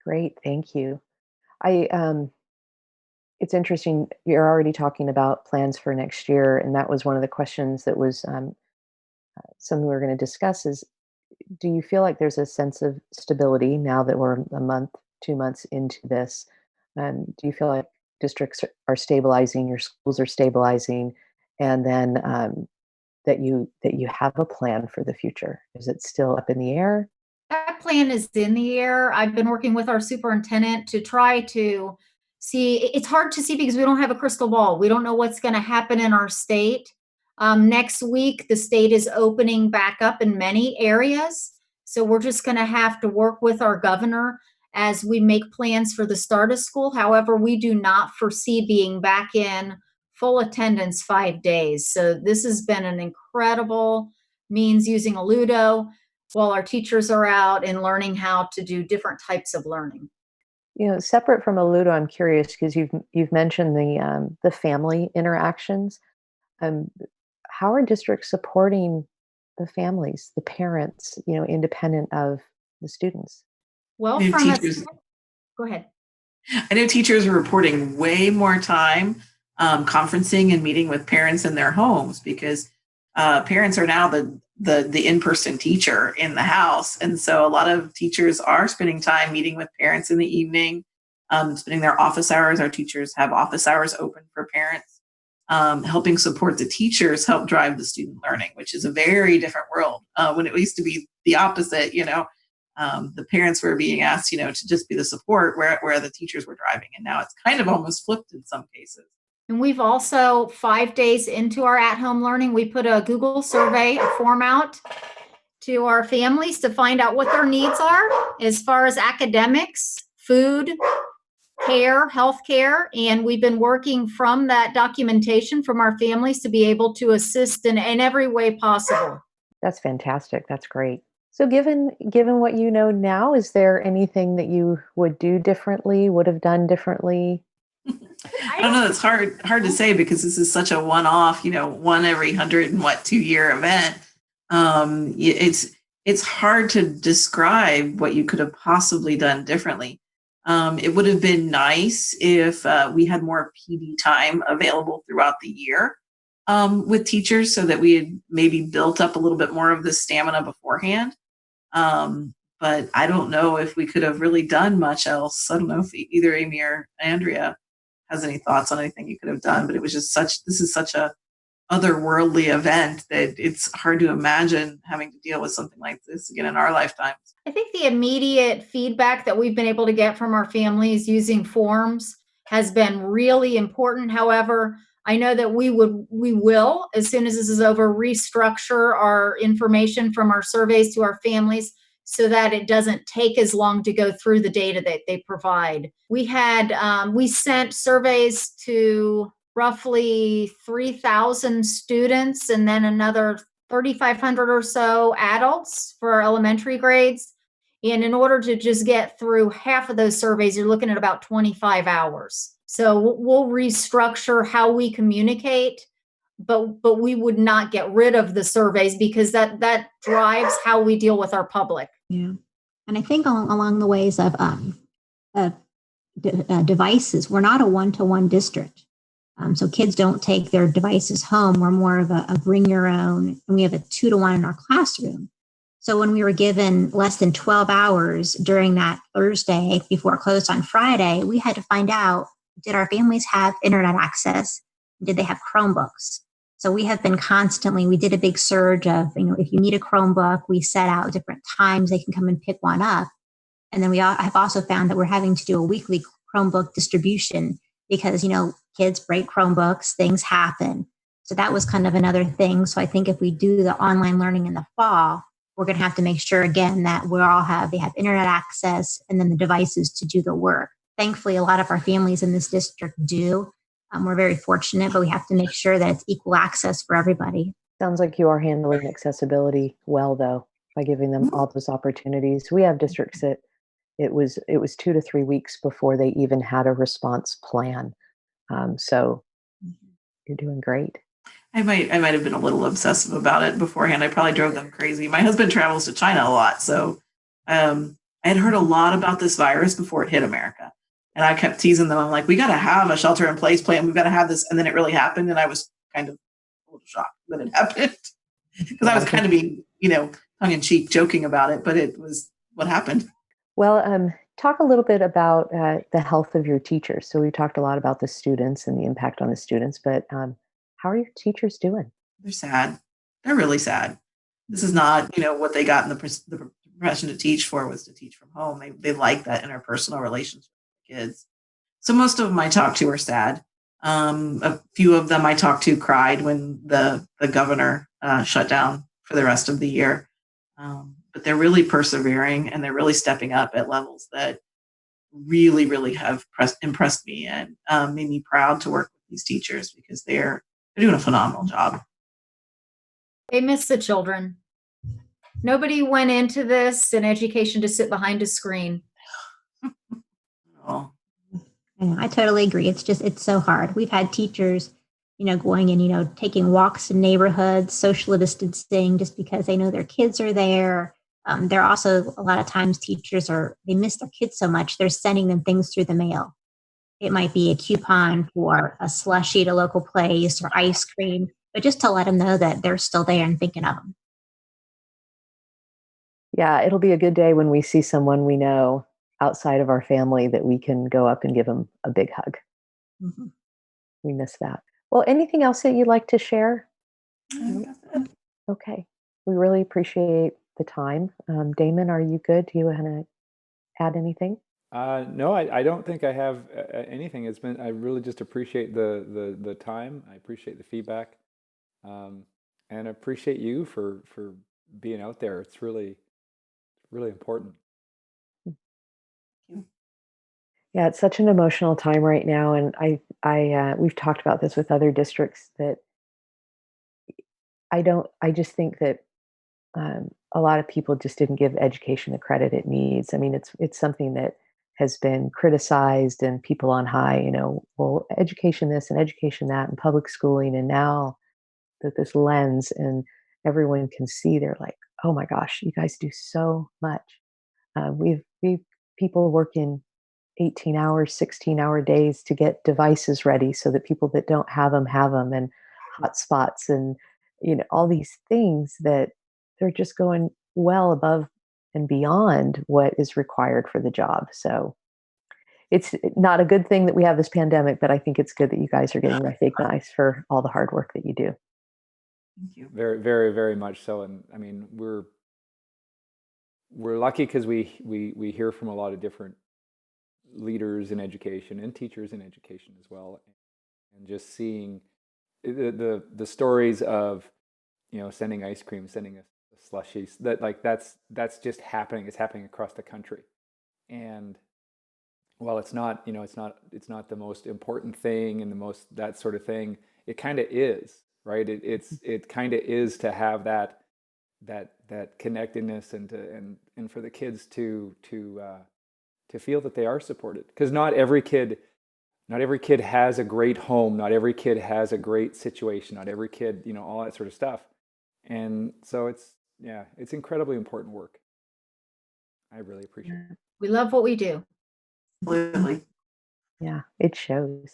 Great, thank you. I It's interesting. You're already talking about plans for next year, and that was one of the questions that was something we are going to discuss. Is do you feel like there's a sense of stability now that we're a month, 2 months into this? Do you feel like districts are stabilizing, your schools are stabilizing, and then that you have a plan for the future? Is it still up in the air? That plan is in the air. I've been working with our superintendent to try to see. It's hard to see because we don't have a crystal ball. We don't know what's going to happen in our state. Next week, the state is opening back up in many areas. So we're just going to have to work with our governor as we make plans for the start of school. However, we do not foresee being back in full attendance 5 days. So this has been an incredible means using a Ludo while our teachers are out and learning how to do different types of learning. Separate from a Ludo, I'm curious because you've mentioned the family interactions. Um, how are districts supporting the families, the parents, independent of the students? Well, I know from a teachers, go ahead. I know teachers are reporting way more time conferencing and meeting with parents in their homes because parents are now the in-person teacher in the house. And so a lot of teachers are spending time meeting with parents in the evening, spending their office hours. Our teachers have office hours open for parents, helping support the teachers, help drive the student learning, which is a very different world. When it used to be the opposite, the parents were being asked, to just be the support where the teachers were driving. And now it's kind of almost flipped in some cases. And we've also 5 days into our at-home learning, we put a Google survey form out to our families to find out what their needs are as far as academics, food, care, healthcare, and we've been working from that documentation from our families to be able to assist in every way possible. That's fantastic. That's great. So given what you know now, is there anything that you would do differently, would have done differently? I don't know. It's hard to say because this is such a one-off, one every 2-year event. It's hard to describe what you could have possibly done differently. It would have been nice if we had more PD time available throughout the year with teachers so that we had maybe built up a little bit more of the stamina beforehand. But I don't know if we could have really done much else. I don't know if either Amy or Andrea has any thoughts on anything you could have done, but it was just this is such a otherworldly event that it's hard to imagine having to deal with something like this again in our lifetimes. I think the immediate feedback that we've been able to get from our families using forms has been really important. However, I know that we will, as soon as this is over, restructure our information from our surveys to our families so that it doesn't take as long to go through the data that they provide. We sent surveys to roughly 3,000 students and then another 3,500 or so adults for our elementary grades. And in order to just get through half of those surveys, you're looking at about 25 hours. So we'll restructure how we communicate, but we would not get rid of the surveys because that drives how we deal with our public. Yeah. And I think along the ways of devices, we're not a one-to-one district. So kids don't take their devices home. We're more of a bring your own, and we have a 2-to-1 in our classroom. So when we were given less than 12 hours during that Thursday before it closed on Friday, we had to find out, did our families have internet access? Did they have Chromebooks? So we have been we did a big surge of, if you need a Chromebook, we set out different times they can come and pick one up. And then have also found that we're having to do a weekly Chromebook distribution because, kids break Chromebooks, things happen. So that was kind of another thing. So I think if we do the online learning in the fall, we're going to have to make sure again that they have internet access and then the devices to do the work. Thankfully, a lot of our families in this district do. We're very fortunate, but we have to make sure that it's equal access for everybody. Sounds like you are handling accessibility well, though, by giving them all those opportunities. We have districts that it was 2 to 3 weeks before they even had a response plan. So you're doing great. I might have been a little obsessive about it beforehand. I probably drove them crazy. My husband travels to China a lot, so I I had heard a lot about this virus before it hit America. And I kept teasing them. I'm like, we got to have a shelter in place plan. We've got to have this. And then it really happened. And I was kind of a little shocked that it happened because I was kind of being, tongue in cheek joking about it, but it was what happened. Well, talk a little bit about the health of your teachers. So we talked a lot about the students and the impact on the students, but how are your teachers doing? They're sad. They're really sad. This is not, what they got in the profession to teach for was to teach from home. They like that interpersonal relationship with kids. So most of them I talked to are sad. A few of them I talked to cried when the governor shut down for the rest of the year. But they're really persevering and they're really stepping up at levels that really, really have impressed me and made me proud to work with these teachers because they're doing a phenomenal job. They miss the children. Nobody went into this in education to sit behind a screen. Oh. I totally agree. It's so hard. We've had teachers, going and, taking walks in neighborhoods, social distancing just because they know their kids are there. They're also, a lot of times teachers they miss their kids so much, they're sending them things through the mail. It might be a coupon for a slushie at a local place or ice cream, but just to let them know that they're still there and thinking of them. Yeah, it'll be a good day when we see someone we know outside of our family that we can go up and give them a big hug. Mm-hmm. We miss that. Well, anything else that you'd like to share? Okay. We really appreciate the time. Damon, are you good? Do you want to add anything? No, I don't think I have anything. I really just appreciate the time. I appreciate the feedback, and I appreciate you for being out there. It's really important. Yeah, it's such an emotional time right now, and we've talked about this with other districts that I just think that a lot of people just didn't give education the credit it needs. I mean, it's something that has been criticized, and people on high, well, education this and education that, and public schooling, and now that this lens and everyone can see, they're like, oh my gosh, you guys do so much. We've people working 18-hour, 16-hour days to get devices ready so that people that don't have them, and hotspots, and all these things that they're just going well above and beyond what is required for the job. So it's not a good thing that we have this pandemic, but I think it's good that you guys are getting recognized for all the hard work that you do. Thank you. Very, very, very much so. And I mean, we're lucky because we hear from a lot of different leaders in education and teachers in education as well, and just seeing the stories of sending ice cream, sending a slushie, that's just happening. It's happening across the country, and while it's not the most important thing and the most that sort of thing, it kind of is, right? It kind of is to have that connectedness and for the kids to feel that they are supported, because not every kid has a great home, not every kid has a great situation, not every kid, all that sort of stuff. And so it's incredibly important work. I really appreciate it. We love what we do. Absolutely. Yeah, it shows.